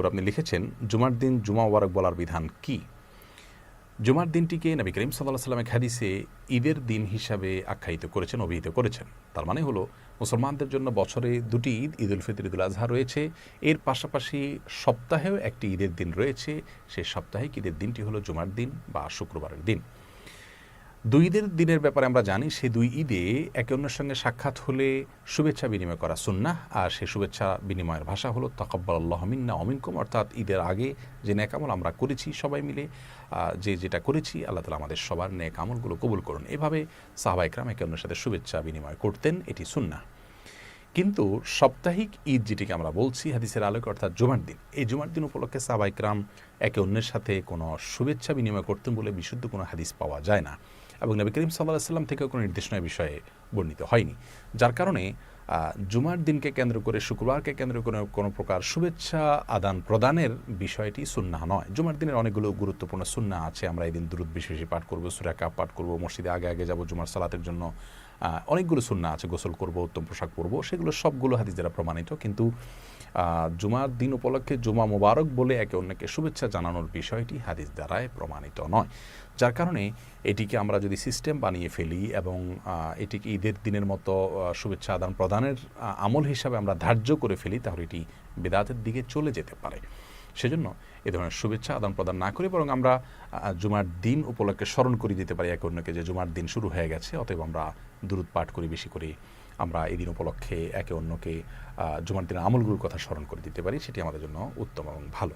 আপনি লিখেছেন, জুমার দিন জুমা মুবারক বলার বিধান কি? জুমার দিনটিকে নবী করিম সাল্লাল্লাহু আলাইহি ওয়াসাল্লাম হাদিসে ঈদের দিন হিসাবে আখ্যায়িত করেছেন, অভিহিত করেছেন। তার মানে হলো মুসলমানদের জন্য বছরে দুটি ঈদ, ঈদ উল ফিতর, ঈদ উল আজহা রয়েছে। এর পাশাপাশি সপ্তাহেও একটি ঈদের দিন রয়েছে। সেই সাপ্তাহিক ঈদের দিনটি হলো জুমার দিন বা শুক্রবারের দিন। দুই ঈদের দিনের ব্যাপারে আমরা জানি, সেই দুই ঈদে একে অন্যের সঙ্গে সাক্ষাৎ হলে শুভেচ্ছা বিনিময় করা সুন্নাহ। আর সেই শুভেচ্ছা বিনিময়ের ভাষা হলো তাকাব্বালাল্লাহু মিন্না ওয়া মিনকুম, অর্থাৎ ঈদের আগে যে নেক আমল আমরা করেছি সবাই মিলে, যেটা করেছি আল্লাহ তাআলা আমাদের সবার নেক আমলগুলো কবুল করুন। এভাবে সাহাবায়ে কেরাম একে অন্যের সাথে শুভেচ্ছা বিনিময় করতেন, এটি সুন্নাহ। কিন্তু সাপ্তাহিক ঈদ যেটিকে আমরা বলছি হাদিসের আলোকে, অর্থাৎ জুমার দিন, এই জুমার দিন উপলক্ষে সাহাবায়ে কেরাম একে অন্যের সাথে কোনো শুভেচ্ছা বিনিময় করতেন বলে বিশুদ্ধ কোনো হাদিস পাওয়া যায় না, এবং নবী করিম সাল্লাল্লাহু আলাইহি ওয়াসাল্লাম থেকেও কোনো নির্দেশনা বিষয়ে বর্ণিত হয়নি। যার কারণে জুমার দিনকে কেন্দ্র করে, শুক্রবারকে কেন্দ্র করে কোনো প্রকার শুভেচ্ছা আদান প্রদানের বিষয়টি সুন্নাহ নয়। জুমার দিনের অনেকগুলো গুরুত্বপূর্ণ সুন্নাহ আছে। আমরা এই দিন দুরূদ বেশি বেশি পাঠ করব, সূরা কাফ পাঠ করব, মসজিদে আগে আগে যাব জুমার সালাতের জন্য, অনেকগুলো সুন্নাহ আছে, গোসল করব, উত্তম পোশাক পরব, সেগুলো সবগুলো হাদিস দ্বারা প্রমাণিত। কিন্তু জুমার দিন উপলক্ষে জুমা মোবারক বলে একে অন্যকে শুভেচ্ছা জানানোর বিষয়টি হাদিস দ্বারায় প্রমাণিত নয়। যার কারণে এটিকে আমরা যদি সিস্টেম বানিয়ে ফেলি এবং এটিকে ঈদের দিনের মতো শুভেচ্ছা আদান প্রদানের আমল হিসাবে আমরা ধার্য করে ফেলি, তাহলে এটি বিদআতের দিকে চলে যেতে পারে। সেজন্য এ ধরনের শুভেচ্ছা আদান প্রদান না করে বরং আমরা জুমার দিন উপলক্ষে স্মরণ করে দিতে পারি একে অন্যকে যে জুমার দিন শুরু হয়ে গেছে, অতএব আমরা দুরূদ পাঠ করি বেশি করে, আমরা এই দিন উপলক্ষে একে অন্যকে জুমার দিনের আমলগুলোর কথা স্মরণ করে দিতে পারি। সেটি আমাদের জন্য উত্তম এবং ভালো।